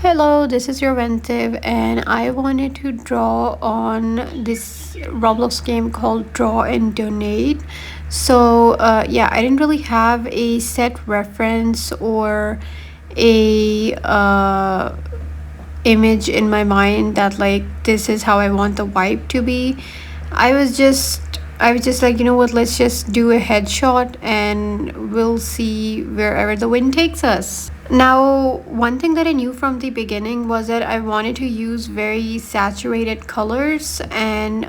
Hello, this is your Ventive, and I wanted to draw on this Roblox game called Draw and Donate. So, I didn't really have a set reference or a image in my mind that like this is how I want the vibe to be. I was just like, you know what, let's just do a headshot and we'll see wherever the wind takes us. Now, one thing that I knew from the beginning was that I wanted to use very saturated colors, and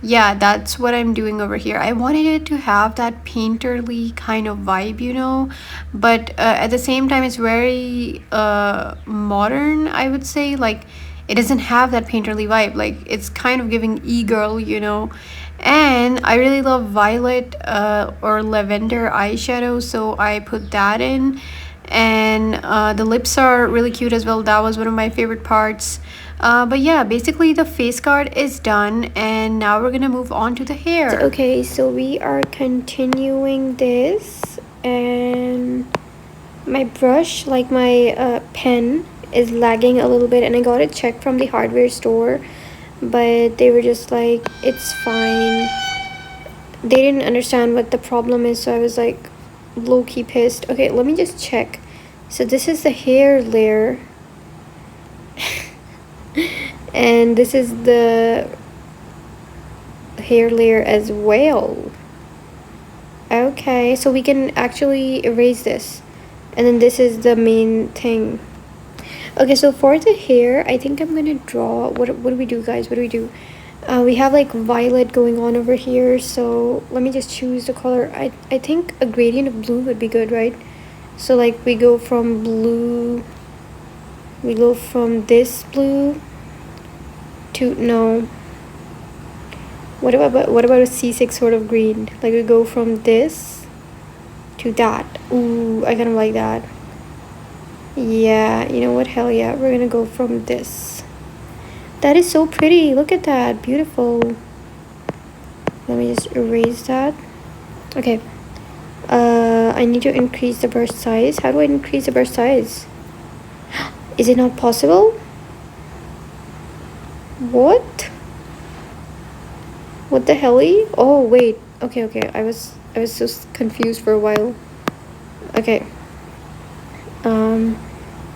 yeah, that's what I'm doing over here. I wanted it to have that painterly kind of vibe, but at the same time, it's very modern, I would say. Like, it doesn't have that painterly vibe. Like, it's kind of giving e-girl. And I really love violet or lavender eyeshadow, so I put that in. And the lips are really cute as well. That was one of my favorite parts. But yeah, basically the face card is done, and now we're gonna move on to the hair. Okay, so we are continuing this, and my brush, like my pen, is lagging a little bit, and I got it checked from the hardware store, but they were just like, it's fine. They didn't understand what the problem is, so I was like low-key pissed. Okay, let me just check. So this is the hair layer and this is the hair layer as well. Okay, so we can actually erase this, and then this is the main thing. Okay, so for the hair, I think I'm gonna draw, what do we do, guys? What do we do? We have like violet going on over here, so let me just choose the color. I think a gradient of blue would be good, right? So like we go from blue, we go from this blue to, no, what about a C6 sort of green? Like we go from this to that. Ooh, I kind of like that. Yeah, you know what, hell yeah, we're gonna go from this. That is so pretty, look at that, beautiful. Let me just erase that. Okay, I need to increase the brush size. How do I increase the brush size? Is it not possible? What the helly? Oh wait, okay, I was just confused for a while. Okay,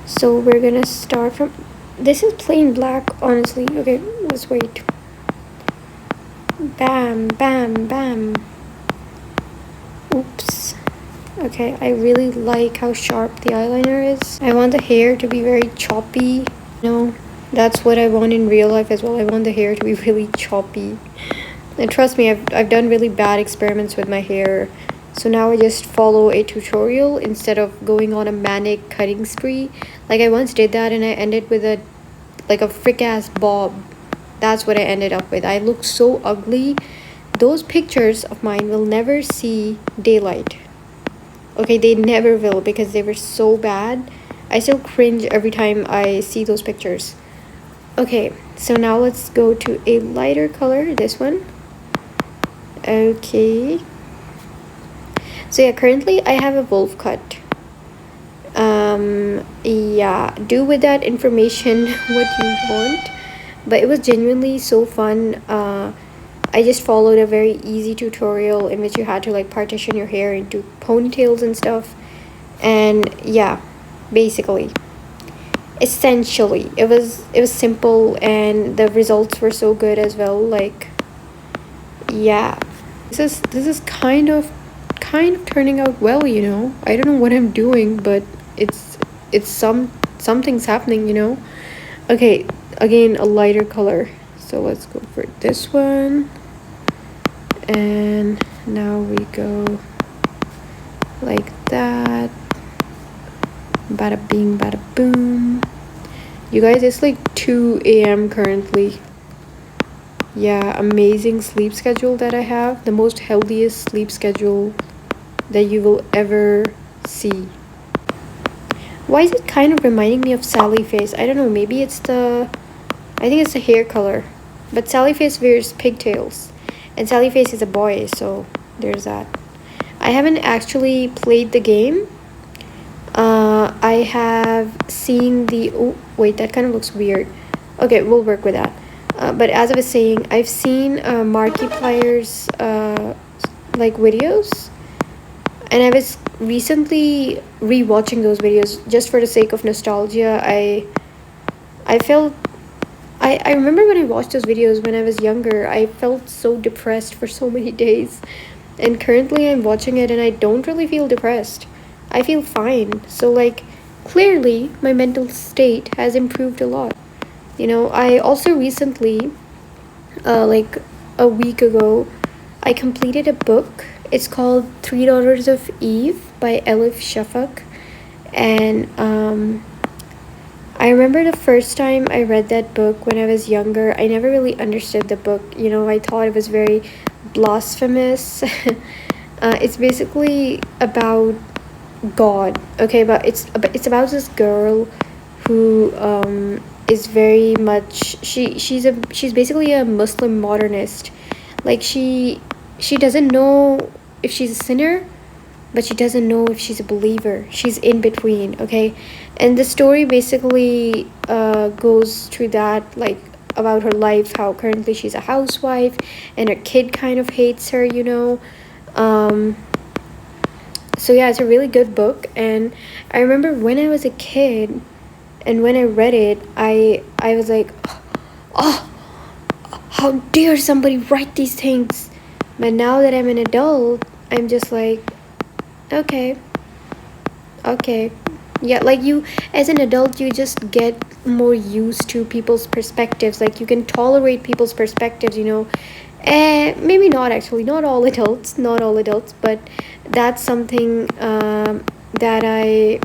so we're gonna start from, this is plain black, honestly. Okay, let's wait. Bam, bam, bam. Oops. Okay, I really like how sharp the eyeliner is. I want the hair to be very choppy. That's what I want in real life as well. I want the hair to be really choppy. And trust me, I've done really bad experiments with my hair. So now I just follow a tutorial instead of going on a manic cutting spree. Like I once did that and I ended with a frick ass bob. That's what I ended up with. I look so ugly. Those pictures of mine will never see daylight. Okay, they never will, because they were so bad. I still cringe every time I see those pictures. Okay, so now let's go to a lighter color, this one. Okay. So yeah, currently I have a wolf cut. Yeah, do with that information what you want. But it was genuinely so fun. I just followed a very easy tutorial in which you had to like partition your hair into ponytails and stuff. And yeah, basically, essentially, it was simple, and the results were so good as well. Like, yeah, this is kind of turning out well. I don't know what I'm doing, but it's something's happening. Okay, again, a lighter color, so let's go for this one. And now we go like that. Bada bing, bada boom. You guys, it's like 2 a.m. currently. Yeah, amazing sleep schedule that I have. The most healthiest sleep schedule that you will ever see. Why is it kind of reminding me of Sally Face? I don't know, maybe I think it's the hair color. But Sally Face wears pigtails, and Sally Face is a boy, so there's that. I haven't actually played the game. I have seen the, oh wait, that kind of looks weird. Okay, we'll work with that. But as I was saying, I've seen Markiplier's like videos, and I was recently rewatching those videos just for the sake of nostalgia. I felt I remember when I watched those videos when I was younger, I felt so depressed for so many days. And currently I'm watching it and I don't really feel depressed. I feel fine. So like clearly my mental state has improved a lot. You know, I also recently like a week ago I completed a book. It's called Three Daughters of Eve by Elif Shafak. And I remember the first time I read that book when I was younger, I never really understood the book. You know, I thought it was very blasphemous. It's basically about God, okay, but it's about this girl who is very much she's basically a Muslim modernist. Like she doesn't know if she's a sinner, but she doesn't know if she's a believer. She's in between, okay? And the story basically goes through that, like about her life, how currently she's a housewife and her kid kind of hates her, you know. So yeah, it's a really good book. And I remember when I was a kid and when I read it, I was like, oh, how dare somebody write these things. But now that I'm an adult, I'm just like, okay, yeah, like you as an adult you just get more used to people's perspectives. Like you can tolerate people's perspectives, you know. Maybe not, actually, not all adults, but that's something that I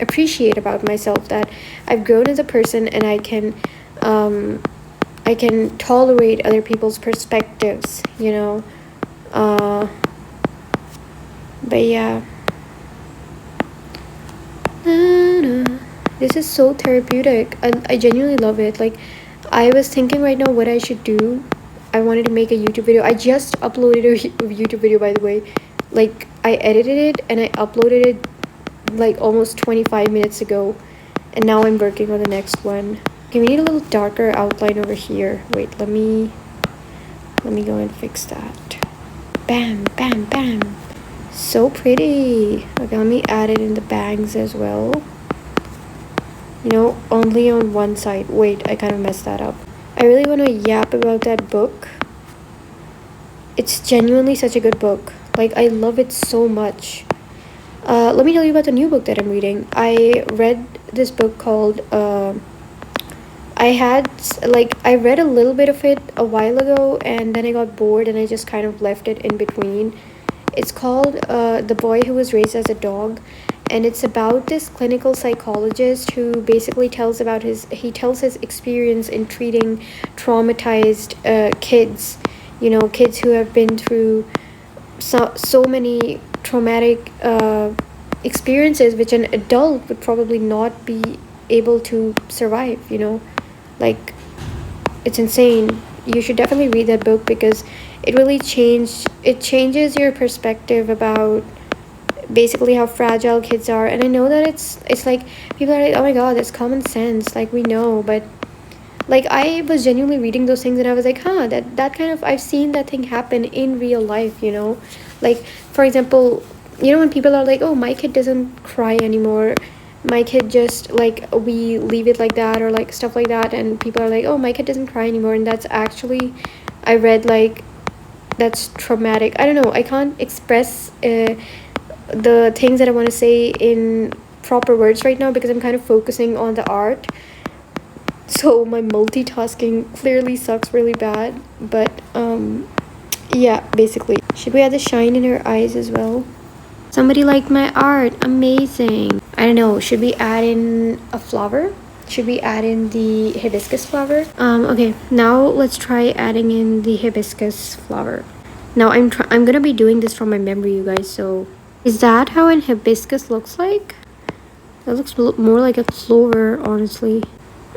appreciate about myself, that I've grown as a person and I can tolerate other people's perspectives, you know. But yeah, this is so therapeutic. I genuinely love it. Like, I was thinking right now what I should do. I wanted to make a YouTube video. I just uploaded a YouTube video, by the way. Like, I edited it and I uploaded it like almost 25 minutes ago. And now I'm working on the next one. Okay, we need a little darker outline over here. Wait, let me go and fix that. Bam, bam, bam. So pretty. Okay, let me add it in the bangs as well. You know, only on one side. Wait, I kind of messed that up. I really want to yap about that book. It's genuinely such a good book. Like, I love it so much. Let me tell you about the new book that I'm reading. I read this book called I read a little bit of it a while ago and then I got bored and I just kind of left it in between. It's called The Boy Who Was Raised as a Dog, and it's about this clinical psychologist who basically tells his experience in treating traumatized kids, you know, kids who have been through so many traumatic experiences which an adult would probably not be able to survive, you know. Like, it's insane. You should definitely read that book because it really changes your perspective about basically how fragile kids are. And I know that it's like people are like, oh my god, that's common sense, like we know, but like I was genuinely reading those things and I was like, that kind of, I've seen that thing happen in real life, you know. Like, for example, you know, when people are like, oh, my kid doesn't cry anymore, my kid just, like, we leave it like that, or like stuff like that, and people are like, oh, my kid doesn't cry anymore, and that's actually, I read, like, that's traumatic. I don't know, I can't express the things that I want to say in proper words right now because I'm kind of focusing on the art, so my multitasking clearly sucks really bad. But yeah, basically, should we add the shine in her eyes as well? Somebody liked my art, amazing. I don't know, should we add in a flower? Should we add in the hibiscus flower? Okay, now let's try adding in the hibiscus flower. Now I'm gonna be doing this from my memory, you guys. So is that how an hibiscus looks like? That looks more like a clover, honestly.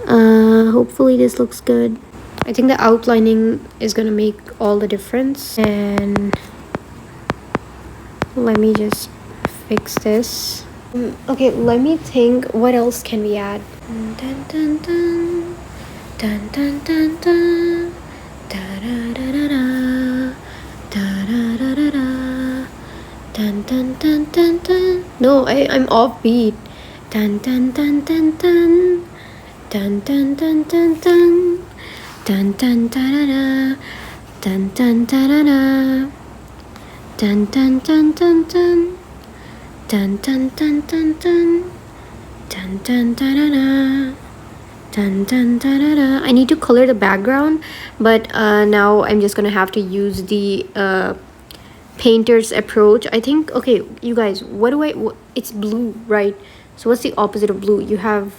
Hopefully this looks good. I think the outlining is gonna make all the difference. And let me just fix this. Okay, let me think. What else can we add? Dun, dun, dun. Dun, dun, dun, dun. Da, da, da, da, da. Da, da, da, da, da. Dun, dun, dun, dun, dun. No, I'm offbeat. Dun, dun, dun, dun, dun. Dun, dun, dun, dun, dun. Dun, dun, da, da, da. Dun, dun, da, da, da. Dun, dun, dun, dun, dun. Dun, dun, dun, dun, dun. Dun, dun, da, da, da. Dun, dun, da, da, da. I need to color the background, but now I'm just gonna have to use the painter's approach. I think, okay, you guys, it's blue, right? So what's the opposite of blue? You have,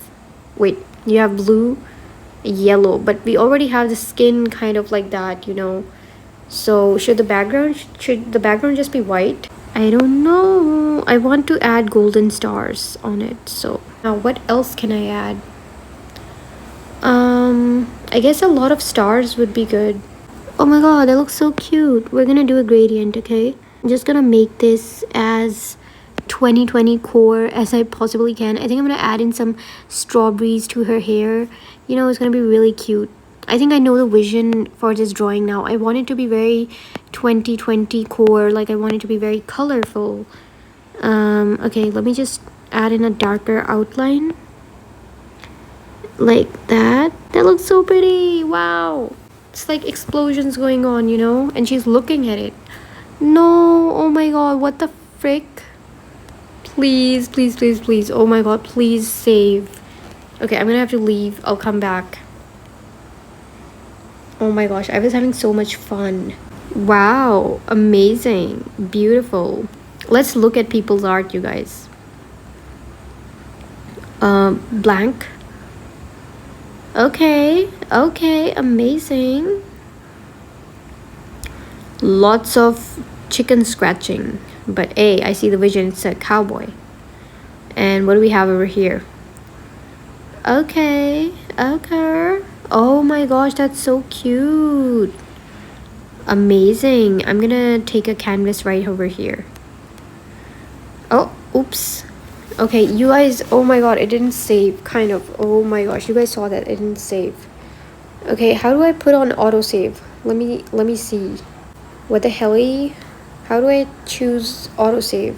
wait, you have blue, yellow, but we already have the skin kind of like that, you know. So should the background just be white? I don't know. I want to add golden stars on it. So now what else can I add? I guess a lot of stars would be good. Oh my god, that looks so cute. We're gonna do a gradient, okay? I'm just gonna make this as 2020 core as I possibly can. I think I'm gonna add in some strawberries to her hair. You know, it's gonna be really cute. I think I know the vision for this drawing now. I want it to be very 2020 core, like I want it to be very colorful. Okay, let me just add in a darker outline. Like that. That looks so pretty. Wow. It's like explosions going on, you know? And she's looking at it. No, oh my god, what the frick? Please, please, please, please. Oh my god, please save. Okay, I'm gonna have to leave. I'll come back. Oh my gosh, I was having so much fun. Wow, amazing, beautiful. Let's look at people's art, you guys. Blank. Okay, okay, amazing. Lots of chicken scratching. But hey, I see the vision, it's a cowboy. And what do we have over here? Okay, okay. Oh my gosh, that's so cute. Amazing. I'm gonna take a canvas right over here. Oh, oops. Okay, you guys, oh my god, it didn't save, kind of. Oh my gosh, you guys saw that, it didn't save. Okay, how do I put on autosave? Let me see. What the helly? How do I choose autosave?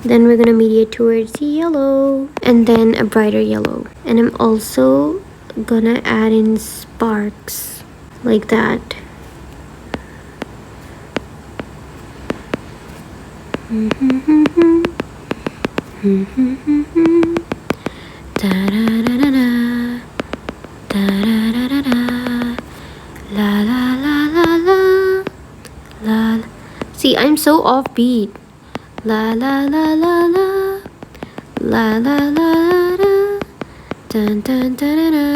Then we're gonna mediate towards yellow and then a brighter yellow. And I'm also gonna add in sparks like that. Da da da da da, da da da da da, la la la la la, la. See, I'm so offbeat. La la la la la, la la la la, dun dun da da da,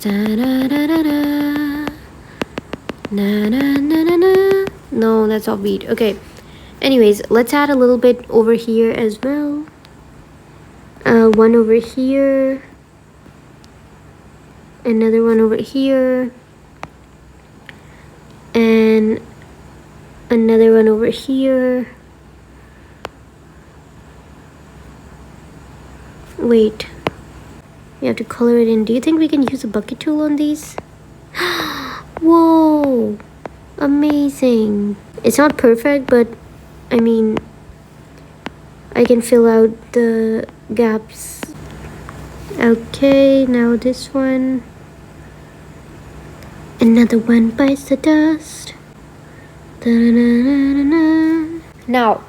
da da da da da, na na na na na. No, that's offbeat. Okay. Anyways, let's add a little bit over here as well. One over here. Another one over here. And another one over here. Wait. We have to color it in. Do you think we can use a bucket tool on these? Whoa! Amazing. It's not perfect, but I mean, I can fill out the gaps. Okay, now this one. Another one bites the dust. Da-na-na-na-na. Now,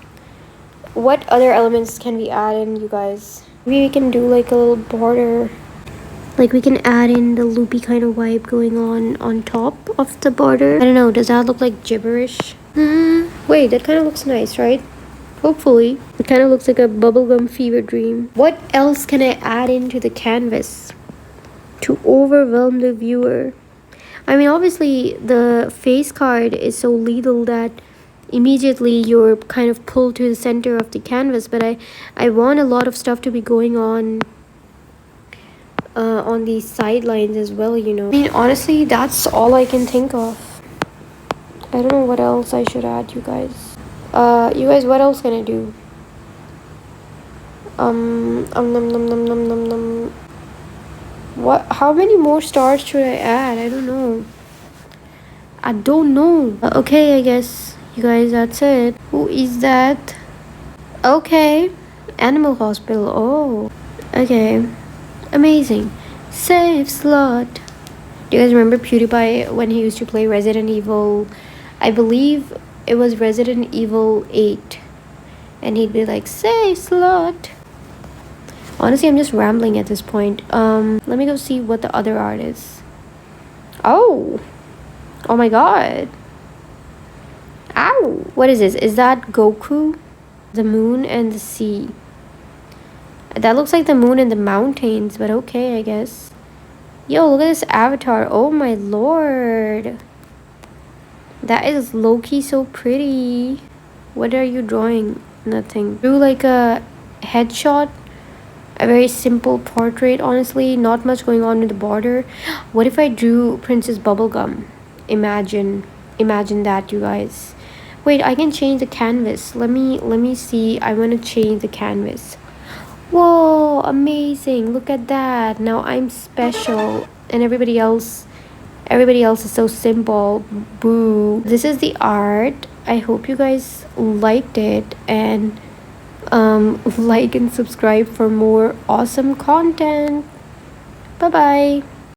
what other elements can we add in, you guys? Maybe we can do like a little border. Like we can add in the loopy kind of vibe going on top of the border. I don't know, does that look like gibberish? Wait, that kind of looks nice, right? Hopefully. It kind of looks like a bubblegum fever dream. What else can I add into the canvas to overwhelm the viewer? I mean, obviously the face card is so little that immediately you're kind of pulled to the center of the canvas, but I want a lot of stuff to be going on these sidelines as well, you know. I mean, honestly, that's all I can think of. I don't know what else I should add, you guys. You guys, what else can I do? Num, num, num, num, num, num. What? How many more stars should I add? I don't know. I don't know. Okay, I guess you guys, that's it. Who is that? Okay, Animal Hospital. Oh, okay, amazing. Save slot. Do you guys remember PewDiePie when he used to play Resident Evil? I believe it was Resident Evil 8, and he'd be like, save slot. Honestly, I'm just rambling at this point. Let me go see what the other art is. Oh, oh my god. Ow. What is this? Is that Goku? The moon and the sea. That looks like the moon and the mountains, but okay, I guess. Yo, look at this avatar. Oh my lord. That is low-key so pretty. What are you drawing? Nothing. Drew like a headshot. A very simple portrait, honestly. Not much going on with the border. What if I drew Princess Bubblegum? Imagine that, you guys. Wait, I can change the canvas. Let me see. I want to change the canvas. Whoa, amazing. Look at that. Now I'm special and everybody else is so simple. Boo. This is the art. I hope you guys liked it, and like and subscribe for more awesome content. Bye bye.